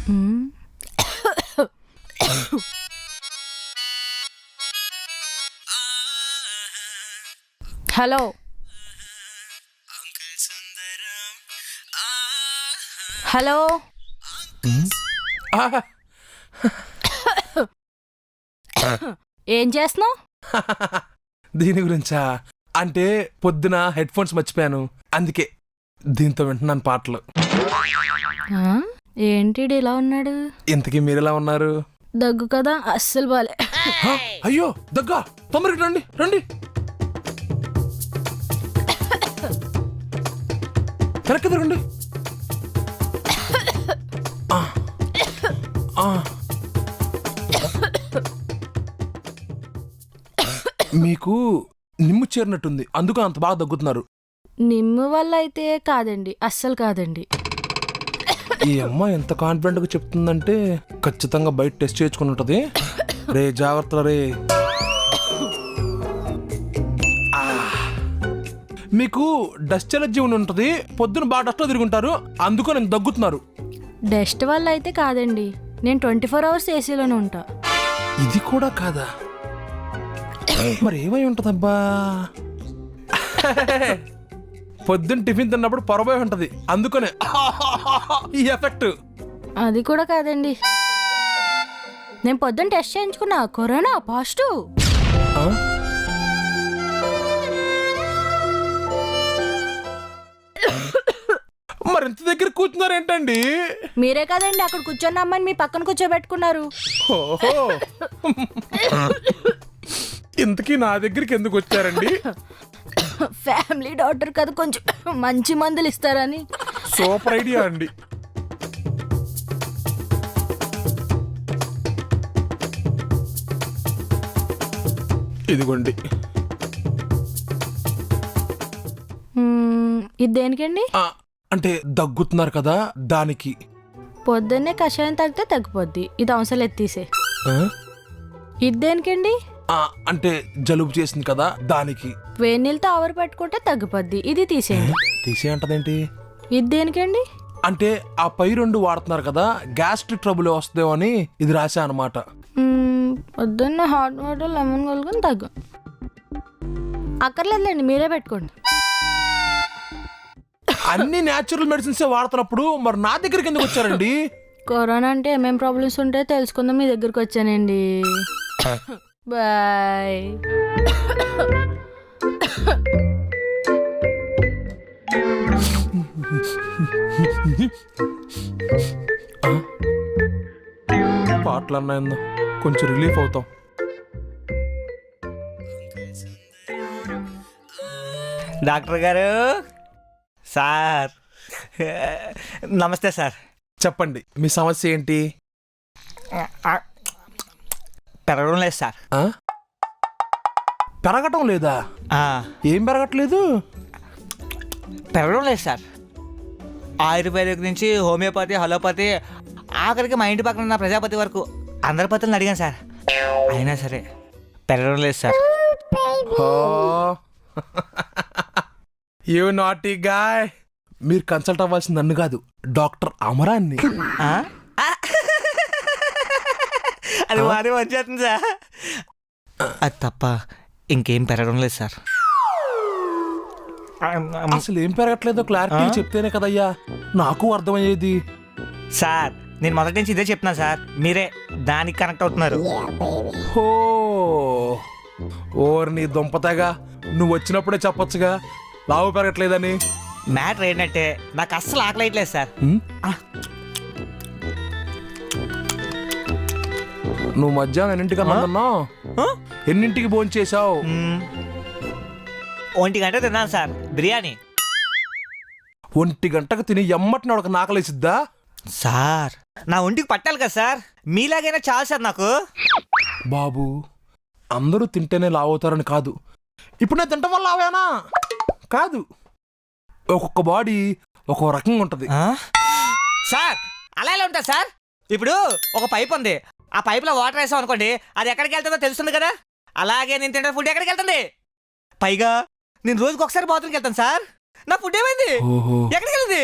Hello, hello. ఏం చేస్తున్నావు? దీని గురించా? అంటే పొద్దున హెడ్ ఫోన్స్ మర్చిపోయాను, అందుకే దీంతో వింటున్నాను పాటలు. ఏంటి ఇలా ఉన్నాడు? ఇంతకీ మీరెలా ఉన్నారు? దగ్గు కదా, అస్సలు బాలే. అయ్యో దగ్గా, తొందరగా రండి రండి. వెనక్కి తిరగండి. మీకు నిమ్ము చేరినట్టుంది, అందుకు అంత బాగా దగ్గుతున్నారు. నిమ్ము వల్ల అయితే కాదండి, అస్సలు కాదండి. ఈ అమ్మాయి ఎంత కాన్ఫిడెంట్ గా చెప్తుందంటే ఖచ్చితంగా బయట టెస్ట్ చేసుకుని ఉంటది. రే జాగ్రత్త రే. మీకు డస్ట్ ఎలర్జీ ఉంటది, పొద్దున బాగా డస్ట్ తిరుగుంటారు, అందుకు నేను దగ్గుతున్నారు. డస్ట్ వల్ల అయితే కాదండి, నేను 24 hours ఏసీలోనే ఉంటా. ఇది కూడా కాదా? మరి ఏమై ఉంటదబ్బా? పొద్దున్న టిఫిన్ తిన్నప్పుడు పొరబోయి ఉంటది, అందుకనే ఈ ఎఫెక్ట్. అది కూడా కాదండి, నేను పొద్దున్న టెస్ట్ చేయించుకున్నా, కరోనా పాజిటివ్. మరి ఇంత దగ్గర కూర్చున్నారేంటండి? మీరే కదండి అక్కడ కూర్చొని అమ్మని మీ పక్కన కూర్చోబెట్టుకున్నారు. ఓహో, ఇంతకీ నా దగ్గరికి ఎందుకు వచ్చారండి? ఫ్యామిలీ డాక్టర్ కదా, కొంచెం మంచి మందులు ఇస్తారని. సూపర్ ఐడియా అండి. ఇదిగోండి. ఇది దేనికండి? అంటే దగ్గుతున్నారు కదా, దానికి. పొద్దున్నే కషాయం తాగితే తగ్గిపోద్ది, ఇది అవసరం ఎత్తీసే. ఇది దేనికండి? అంటే జలుబు చేసింది కదా, దానికి. వేడి నీళ్ళతో ఆవరి పెట్టుకుంటే తగ్గిపోద్ది, ఇది తీసేయండి. తీసేయంటదేంటి? ఇది దేనికండి? అంటే ఆ పై 2 వాడుతున్నారు కదా, గ్యాస్ట్రిక్ ట్రబుల్ వస్తుందేమో అని ఇది రాశా అనమాట. పొద్దున్న హాట్ వాటర్ లెమన్ కలుగుని తగ్గు. అక్కర్లేదులేండి, మీరే పెట్టుకోండి. అన్ని న్యాచురల్ మెడిసిన్స్ వాడుతున్నప్పుడు మరి నా దగ్గరికి ఎందుకు వచ్చారండి? కరోనా అంటే ఏమేం ప్రాబ్లమ్స్ ఉంటాయో తెలుసుకుందాం మీ దగ్గరికి వచ్చానండి. బాయ్. పాటలు అన్నా కొంచెం రిలీఫ్ అవుతాం. డాక్టర్ గారు, సార్ నమస్తే సార్. చెప్పండి, మీ సమస్య ఏంటి? పెరగడం లేదు సార్. పెరగటం లేదా? ఏం పెరగట్లేదు? పెరగడం లేదు సార్. ఆయుర్వేదిక్ నుంచి హోమియోపతి, అలోపతి, ఆఖరికి మా ఇంటి పక్కన ఉన్న ప్రజాపతి వరకు అందరి పత్రులను అడిగాను సార్, అయినా సరే పెరగడం లేదు సార్. యు నాటీ గాయ్, మీరు కన్సల్ట్ అవ్వాల్సింది నన్ను కాదు, డాక్టర్ అమరాన్ని. అది మాది వచ్చేస్తుంది సార్. అది తప్ప ఇంకేం పెరగడం లేదు సార్. అసలు ఏం పెరగట్లేదో క్లారిటీ చెప్తేనే కదయ్యా నాకు అర్థమయ్యేది. సార్ నేను మొదటి నుంచి ఇదే చెప్తున్నా సార్, మీరే దానికి కనెక్ట్ అవుతున్నారు. హో, ఓర్ నీ దుంపతగా, నువ్వు వచ్చినప్పుడే చెప్పొచ్చుగా లావు పెరగట్లేదని. మ్యాటర్ ఏంటంటే నాకు అస్సలు ఆకలేయట్లేదు సార్. నువ్వు మధ్యాహ్నం ఎన్నింటికన్నా తిన్నావు? ఎన్నింటికి భోజనం చేసావు? 1 గంట తిన్నాను సార్ బిర్యానీ. 1 గంటకు తిని ఎమ్మటిని ఒక నాకలేసిద్దా? సార్ నా ఒంటికి పట్టాలి కదా సార్, మీలాగైనా చాలు సార్ నాకు. బాబు, అందరూ తింటేనే లావవుతారని కాదు, ఇప్పుడు నేను తింటం వల్ల లావేనా కాదు. ఒక్కొక్క బాడీ ఒక్కొక్క రకంగా ఉంటది సార్. అలా ఎలా ఉంటుంది సార్? ఇప్పుడు ఒక పైప్ ఉంది, ఆ పైప్లో వాటర్ వేసాం అనుకోండి, అది ఎక్కడికి వెళ్తుందో తెలుస్తుంది కదా. అలాగే నేను తింటే ఫుడ్ ఎక్కడికి వెళ్తుంది? పైగా నేను రోజుకి ఒకసారి బాత్రూమ్కి వెళ్తాను సార్, నా ఫుడ్ ఏమైంది? ఓహో, ఎక్కడికి వెళ్ళింది?